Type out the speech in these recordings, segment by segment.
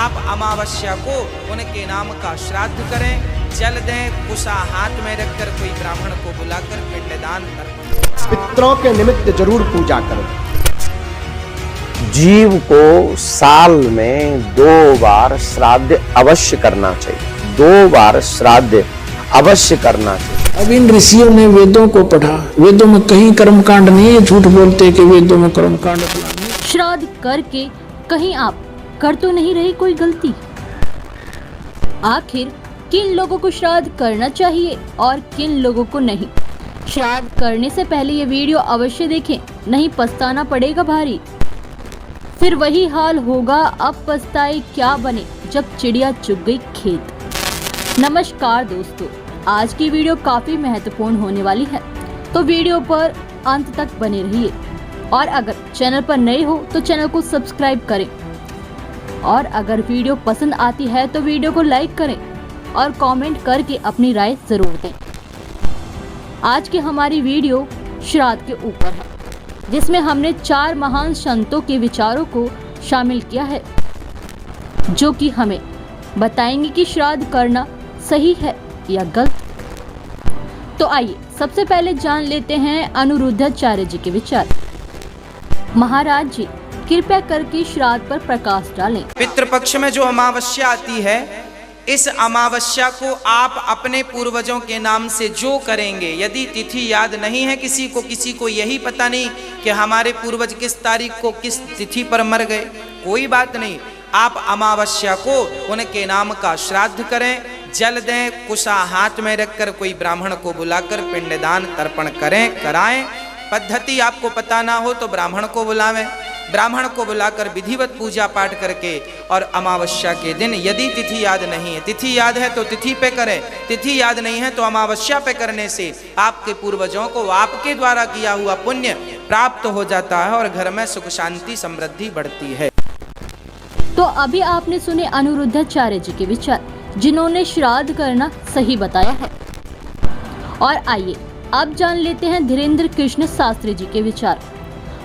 आप अमावस्या को उनके नाम का श्राद्ध करें, जल दें, कुशा हाथ में रखकर कोई ब्राह्मण को बुलाकर पिंडदान करें। पितरों के निमित्त जरूर पूजा करें। जीव को साल में 2 बार श्राद्ध अवश्य करना चाहिए। 2 बार श्राद्ध अवश्य करना चाहिए। अब इन ऋषियों ने वेदों को पढ़ा, वेदों में कहीं कर्मकांड नहीं है, झूठ बोलते कि वेदों में कर्मकांड। श्राद्ध करके कहीं आप कर तो नहीं रही कोई गलती? आखिर किन लोगों को श्राद्ध करना चाहिए और किन लोगों को नहीं? श्राद्ध करने से पहले ये वीडियो अवश्य देखें, नहीं पछताना पड़ेगा भारी। फिर वही हाल होगा, अब पछताए क्या बने जब चिड़िया चुग गई खेत। नमस्कार दोस्तों, आज की वीडियो काफी महत्वपूर्ण होने वाली है, तो वीडियो पर अंत तक बने रहिए। और अगर चैनल पर नए हो तो चैनल को सब्सक्राइब करें, और अगर वीडियो पसंद आती है तो वीडियो को लाइक करें और कमेंट करके अपनी राय जरूर दें। आज की हमारी वीडियो श्राद्ध के ऊपर है, जिसमें हमने 4 महान संतों के विचारों को शामिल किया है, जो कि हमें बताएंगे कि श्राद्ध करना सही है या गलत। तो आइए सबसे पहले जान लेते हैं अनिरुद्धाचार्य जी के विचार। महाराज जी, कृपया करके श्राद्ध पर प्रकाश डालें। पितृपक्ष में जो अमावस्या आती है, इस अमावस्या को आप अपने पूर्वजों के नाम से जो करेंगे, यदि तिथि याद नहीं है किसी को यही पता नहीं कि हमारे पूर्वज किस तारीख को किस तिथि पर मर गए, कोई बात नहीं। आप अमावस्या को उनके नाम का श्राद्ध करें, जल दें, कुशा हाथ में रखकर कोई ब्राह्मण को बुलाकर पिंडदान तर्पण कराएं। पद्धति आपको पता ना हो तो ब्राह्मण को बुलावें, ब्राह्मण को बुलाकर विधिवत पूजा पाठ करके, और अमावस्या के दिन यदि तिथि याद नहीं है, तिथि याद है तो तिथि पे करें, तिथि याद नहीं है तो अमावस्या पे करने से आपके पूर्वजों को आपके द्वारा किया हुआ पुण्य प्राप्त हो जाता है और घर में सुख शांति समृद्धि बढ़ती है। तो अभी आपने सुने अनिरुद्धाचार्य जी के विचार, जिन्होंने श्राद्ध करना सही बताया है। और आइए अब जान लेते हैं धीरेन्द्र कृष्ण शास्त्री जी के विचार।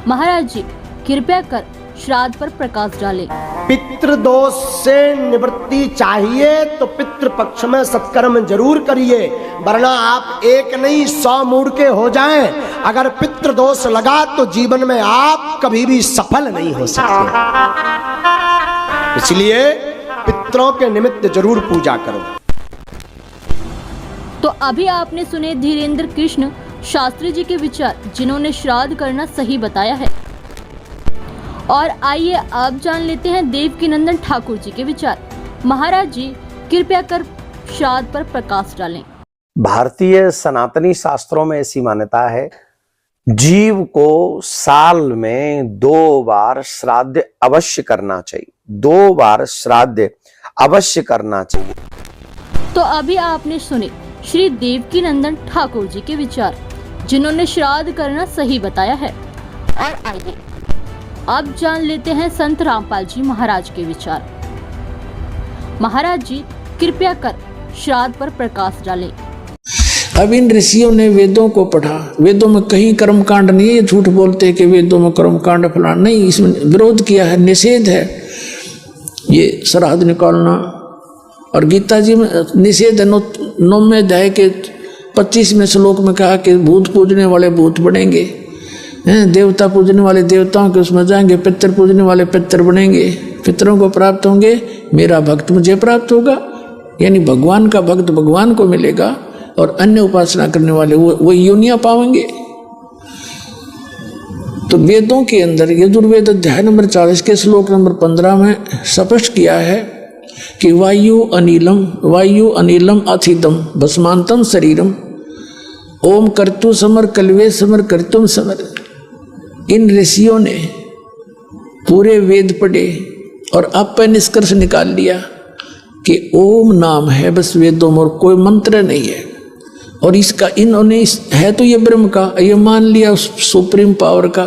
महाराज जी, कृपया कर श्राद्ध पर प्रकाश डालें। पितृदोष से निवृत्ति चाहिए तो पितृपक्ष में सत्कर्म जरूर करिए, वरना आप 1 नहीं 100 मूड के हो जाएं। अगर पितृदोष लगा तो जीवन में आप कभी भी सफल नहीं हो सकते। इसलिए पितरों के निमित्त जरूर पूजा करो। तो अभी आपने सुने धीरेन्द्र कृष्ण शास्त्री जी के विचार, जिन्होंने श्राद्ध करना सही बताया है। और आइए अब जान लेते हैं देवकीनंदन ठाकुर जी के विचार। महाराज जी, कृपया कर श्राद्ध पर प्रकाश डालें। भारतीय सनातनी शास्त्रों में ऐसी मान्यता है, जीव को साल में 2 बार श्राद्ध अवश्य करना चाहिए। 2 बार श्राद्ध अवश्य करना चाहिए। तो अभी आपने सुने श्री देवकीनंदन ठाकुर जी के विचार, जिन्होंने श्राद्ध करना सही बताया है। और आइए अब जान लेते हैं संत रामपाल जी महाराज के विचार। महाराज जी, कृपया कर श्राद्ध पर प्रकाश डालें। अब इन ऋषियों ने वेदों को पढ़ा, वेदों में कहीं कर्मकांड नहीं है, झूठ बोलते कि वेदों में कर्मकांड फलाना नहीं, इसमें विरोध किया है, निषेध है ये श्राद्ध निकालना। और गीता जी में निषेध है, 9वें अध्याय के 25वें श्लोक में कहा कि भूत पूजने वाले भूत बनेंगे, देवता पूजने वाले देवताओं के उसमें जाएंगे, पितर पूजने वाले पितर बनेंगे, पितरों को प्राप्त होंगे, मेरा भक्त मुझे प्राप्त होगा, यानी भगवान का भक्त भगवान को मिलेगा, और अन्य उपासना करने वाले वो योनियां पाएंगे। तो वेदों के अंदर यजुर्वेद अध्याय नंबर 40 के श्लोक नंबर 15 में स्पष्ट किया है कि वायु अनिलम अथिदम भस्मांतम शरीरम ओम कर्तु समर कल्वे समर कर्तुम समर। इन ऋषियों ने पूरे वेद पढ़े और अब पे निष्कर्ष निकाल लिया कि ओम नाम है बस वेदों में, और कोई मंत्र नहीं है। और इसका इन्होंने है तो ये ब्रह्म का, ये मान लिया उस सुप्रीम पावर का,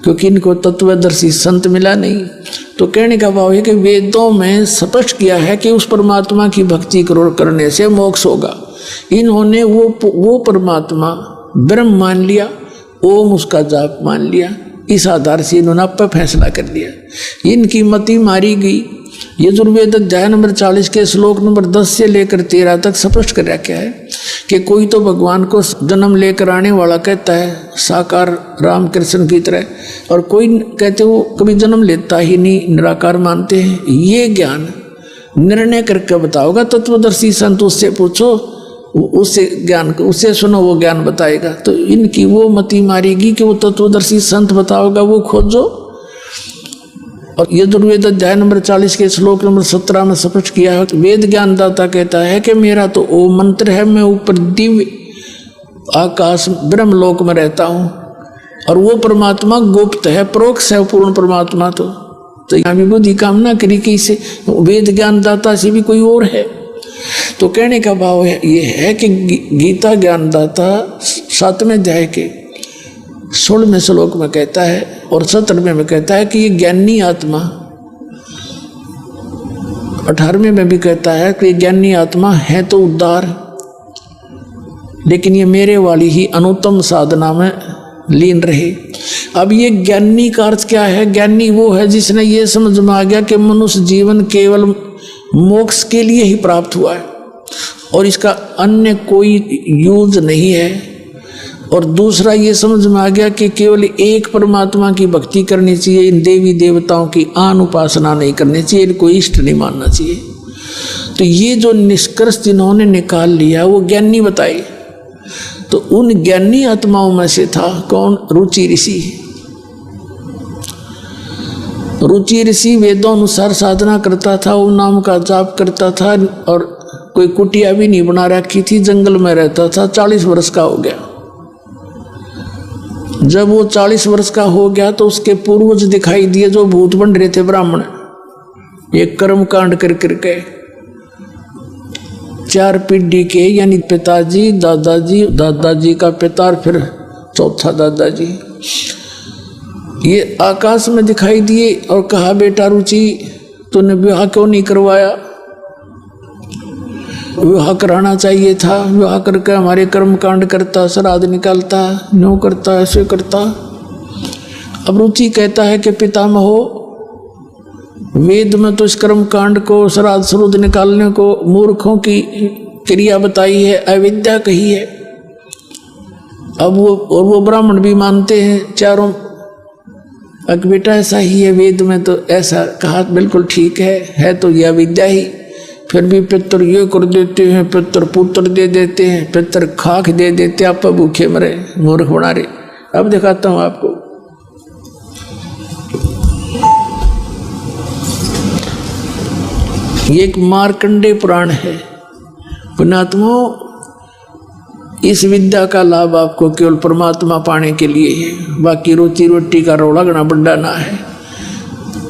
क्योंकि इनको तत्वदर्शी संत मिला नहीं। तो कहने का भाव है कि वेदों में स्पष्ट किया है कि उस परमात्मा की भक्ति करने से मोक्ष होगा। इन्होंने वो परमात्मा ब्रह्म मान लिया, ओम उसका जाप मान लिया, इस आधार से इन्होंने आप पर फैसला कर लिया। इनकी मति मारी गई। यजुर्वेद अध्याय नंबर 40 के श्लोक नंबर 10 से लेकर 13 तक स्पष्ट कर रखा है कि कोई तो भगवान को जन्म लेकर आने वाला कहता है, साकार राम कृष्ण की तरह, और कोई कहते वो कभी जन्म लेता ही नहीं, निराकार मानते हैं। ये ज्ञान निर्णय करके बताओगा तत्वदर्शी संत, उससे पूछो, उससे ज्ञान उससे सुनो, वो ज्ञान बताएगा। तो इनकी वो मति मारेगी कि वो तत्वदर्शी संत बताओगा, वो खोजो। और यजुर्वेद अध्याय नंबर 40 के श्लोक नंबर 17 में स्पष्ट किया है। वेद ज्ञानदाता कहता है कि मेरा तो वो मंत्र है, मैं ऊपर दिव्य आकाश ब्रह्मलोक में रहता हूँ, और वो परमात्मा गुप्त है, परोक्ष है पूर्ण परमात्मा। तो यहाँ भी बुद्धि कामना करी कि इसे वेद ज्ञानदाता से भी कोई और है। तो कहने का भाव ये है कि गीता ज्ञानदाता 7वें अध्याय के 16वें श्लोक में कहता है और 17वें में कहता है कि ये ज्ञानी आत्मा, 18वें में भी कहता है कि ज्ञानी आत्मा है तो उद्धार, लेकिन ये मेरे वाली ही अनुत्तम साधना में लीन रहे। अब ये ज्ञानी का अर्थ क्या है? ज्ञानी वो है जिसने ये समझ में आ गया कि मनुष्य जीवन केवल मोक्ष के लिए ही प्राप्त हुआ है और इसका अन्य कोई यूज नहीं है। और दूसरा ये समझ में आ गया कि केवल एक परमात्मा की भक्ति करनी चाहिए, इन देवी देवताओं की आन उपासना नहीं करनी चाहिए, इनको इष्ट नहीं मानना चाहिए। तो ये जो निष्कर्ष जिन्होंने निकाल लिया वो ज्ञानी बताए। तो उन ज्ञानी आत्माओं में से था कौन? रुचि ऋषि। रुचि ऋषि वेदों अनुसार साधना करता था, ओम नाम का जाप करता था और कोई कुटिया भी नहीं बना रखी थी, जंगल में रहता था। 40 वर्ष का हो गया। जब वो 40 वर्ष का हो गया तो उसके पूर्वज दिखाई दिए जो भूत बन रहे थे, ब्राह्मण। ये कर्म कांड कर करके 4 पीढ़ी के, यानी पिताजी, दादाजी, दादाजी का पिता और फिर चौथा दादाजी, ये आकाश में दिखाई दिए और कहा, बेटा रुचि तूने विवाह क्यों नहीं करवाया? विवाह कराना चाहिए था, विवाह करके हमारे कर्म कांड करता, श्राद्ध निकालता, न्यों करता, ऐसे करता। अब रुचि कहता है कि पितामहो, वेद में तो इस कर्म कांड को, श्राद्ध श्रुद्ध निकालने को मूर्खों की क्रिया बताई है, अविद्या कही है। अब वो ब्राह्मण भी मानते हैं चारों, अब बेटा ऐसा ही है, वेद में तो ऐसा कहा, बिल्कुल ठीक है तो यह अविद्या ही। फिर भी पितर ये कर देते हैं, पितर पुत्र दे देते हैं, पितर खाक दे देते, आप भूखे मरे, मूर्ख बना रहे। अब दिखाता हूं आपको। ये एक मार्कंडे पुराण है। पुण्यात्माओं, इस विद्या का लाभ आपको केवल परमात्मा पाने के लिए है। बाकी रोटी रोटी का रोड़ा गना बड्डा ना है।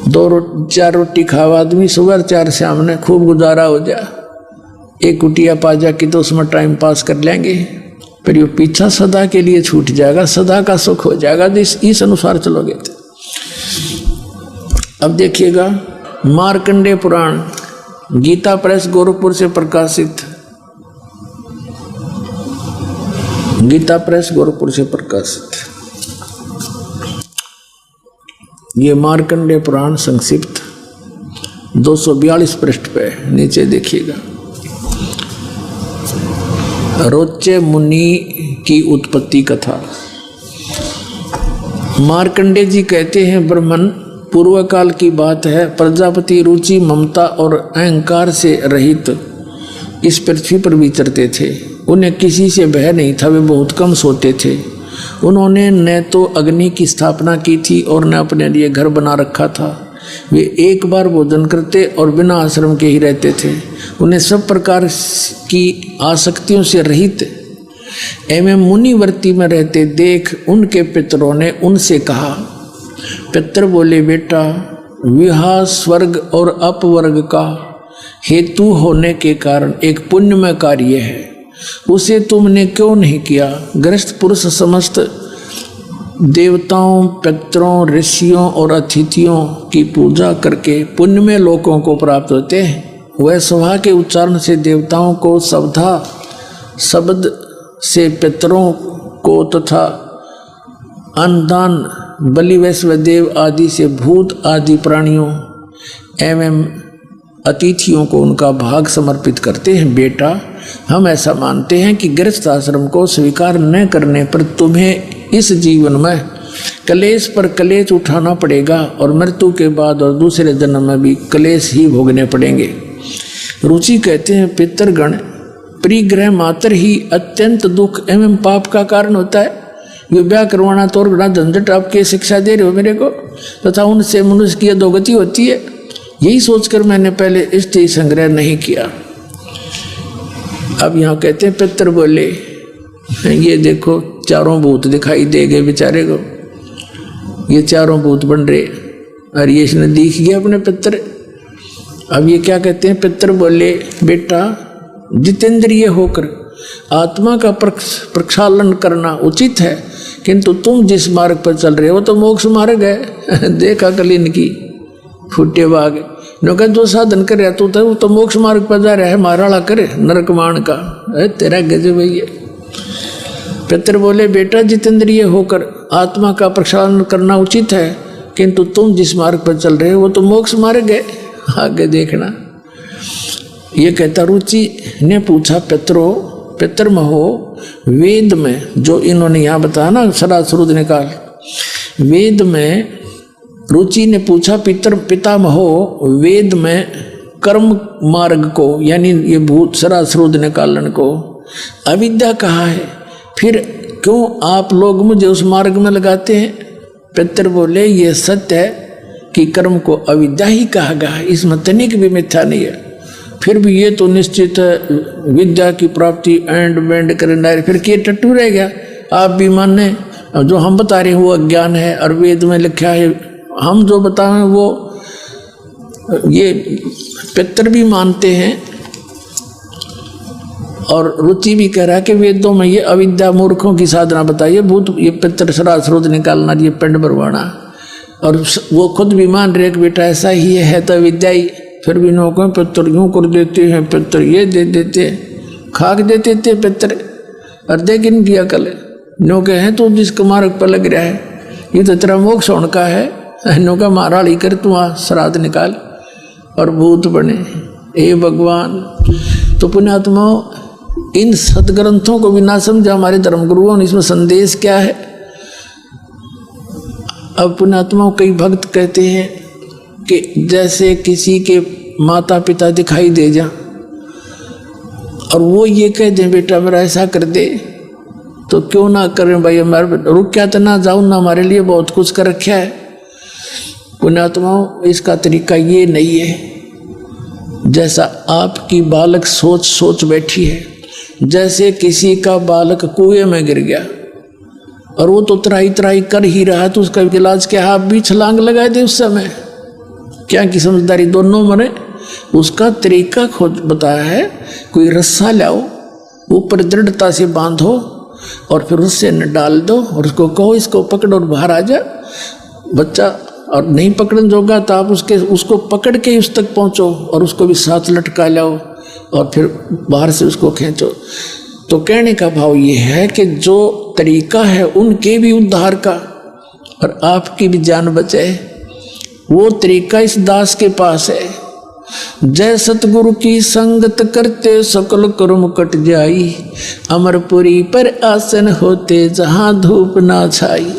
2-4 रोटी खावा आदमी, सुबह 4 शाम ने खूब गुजारा हो जा। एक कुटिया पा जा कि तो उसमें टाइम पास कर लेंगे, फिर ये पीछा सदा के लिए छूट जाएगा, सदा का सुख हो जाएगा। इस अनुसार चलोगे तो। अब देखिएगा, मार्कंडे पुराण, गीता प्रेस गोरखपुर से प्रकाशित। गीता प्रेस गोरखपुर से प्रकाशित ये मार्कंडे पुराण संक्षिप्त 242 पृष्ठ पे नीचे देखिएगा। रोचे मुनि की उत्पत्ति कथा। मार्कंडे जी कहते हैं, ब्रह्मन पूर्व काल की बात है, प्रजापति रुचि, ममता और अहंकार से रहित इस पृथ्वी पर विचरते थे। उन्हें किसी से भय नहीं था, वे बहुत कम सोते थे। उन्होंने न तो अग्नि की स्थापना की थी और न अपने लिए घर बना रखा था। वे एक बार भोजन करते और बिना आश्रम के ही रहते थे। उन्हें सब प्रकार की आसक्तियों से रहित एवं मुनिवर्ती में रहते देख उनके पितरों ने उनसे कहा। पितर बोले, बेटा विवाह स्वर्ग और अपवर्ग का हेतु होने के कारण एक पुण्यमय कार्य है, उसे तुमने क्यों नहीं किया? गृहस्थ पुरुष समस्त देवताओं, पितरों, ऋषियों और अतिथियों की पूजा करके पुण्यमय लोकों को प्राप्त होते हैं। वह सभा के उच्चारण से देवताओं को सवधा, शब्द से पितरों को तथा अन्नदान बलि वैश्वदेव आदि से भूत आदि प्राणियों एवं अतिथियों को उनका भाग समर्पित करते हैं। बेटा, हम ऐसा मानते हैं कि गृहस्थ आश्रम को स्वीकार न करने पर तुम्हें इस जीवन में कलेश पर कलेश उठाना पड़ेगा और मृत्यु के बाद और दूसरे जन्म में भी कलेश ही भोगने पड़ेंगे। रुचि कहते हैं, पितृगण परिग्रह मात्र ही अत्यंत दुख एवं पाप का कारण होता है। ये ब्याह करवाना तो बड़ा झंझट, आपके शिक्षा दे रहे हो मेरे को, तथा उनसे मनुष्य की अधोगति होती है। यही सोचकर मैंने पहले स्त्री संग्रह नहीं किया। अब यहाँ कहते हैं, पितर बोले, ये देखो चारों भूत दिखाई दे गए बेचारे को, ये चारों भूत बन रहे और ये इसने दिख गया अपने पितर। अब ये क्या कहते हैं, पितर बोले, बेटा जितेंद्रिय होकर आत्मा का प्रक्षालन करना उचित है, किंतु तुम जिस मार्ग पर चल रहे हो तो मोक्ष मार्ग है। देखा कल इनकी फूटे बाग नौका जो साधन कर रहा तू वो तो मोक्ष मार्ग पर जा रहा है, माराड़ा करे नरक मान का। तेरा गजब भैया। पितर बोले, बेटा जितेंद्रिय होकर आत्मा का प्रक्षालन करना उचित है, किंतु तुम जिस मार्ग पर चल रहे हो वो तो मोक्ष मार्ग है, आगे देखना। ये कहता, रुचि ने पूछा, पितरमहो वेद में, जो इन्होंने यहाँ बताया ना सरासरुद निकाल, वेद में रुचि ने पूछा, पितामहो वेद में कर्म मार्ग को, यानी ये भूत सरासरुद निकालन को अविद्या कहा है, फिर क्यों आप लोग मुझे उस मार्ग में लगाते हैं? पितर बोले, ये सत्य है कि कर्म को अविद्या ही कहा गया है, इसमें तनिक भी मिथ्या नहीं है। फिर भी ये तो निश्चित है विद्या की प्राप्ति एंड बैंड करना है, फिर क्या टट्टू रह गया? आप भी माने जो हम बता रहे हैं वो अज्ञान है, और वेद में लिखा है, हम जो बताएं वो ये पितर भी मानते हैं। और रुचि भी कह रहा है कि वेदों में ये अविद्या मूर्खों की साधना बताइए, भूत ये पितर सरासरुद निकालना, ये पिंड भरवाना, और वो खुद भी मान रहे कि बेटा ऐसा ही है तो विद्या ही। फिर भी नौकों पितर यूँ कर देते हैं, पितर ये दे देते हैं, खाक देते थे पितर, और देख इन की अकल नौके हैं तो जिसके मार्ग पर लग रहा है, ये तो तेरा मोक्ष होने का है, नौका माराड़ी कर तू आ श्राद्ध निकाल और भूत बने। हे भगवान, तो पुण्यात्माओं इन सदग्रंथों को भी ना समझा हमारे धर्मगुरुओं ने, इसमें संदेश क्या है? अब पुण्यात्माओं कई भक्त कहते हैं कि जैसे किसी के माता पिता दिखाई दे जा और वो ये कह दे बेटा मेरा ऐसा कर दे, तो क्यों ना करें भाई, हमारे रुक क्या तो ना जाऊँ ना, हमारे लिए बहुत कुछ कर रखा है। पुण्यात्माओं इसका तरीका ये नहीं है जैसा आपकी बालक सोच बैठी है। जैसे किसी का बालक कुएं में गिर गया और वो तो त्राही कर ही रहा, तो उसका इलाज क्या है? आप भी छलांग लगा दे उस समय, क्या की समझदारी दोनों मरे। उसका तरीका खोज बताया है, कोई रस्सा लाओ, ऊपर दृढ़ता से बांधो और फिर उससे न डाल दो और उसको कहो इसको पकड़ो और बाहर आ जा। बच्चा और नहीं पकड़न जोगा तो आप उसको पकड़ के उस तक पहुंचो और उसको भी साथ लटका लाओ और फिर बाहर से उसको खींचो। तो कहने का भाव ये है कि जो तरीका है उनके भी उद्धार का और आपकी भी जान बचे, वो तरीका इस दास के पास है। जय सतगुरु की संगत करते सकल कर्म कट जाई, अमरपुरी पर आसन होते जहां धूप ना छाई।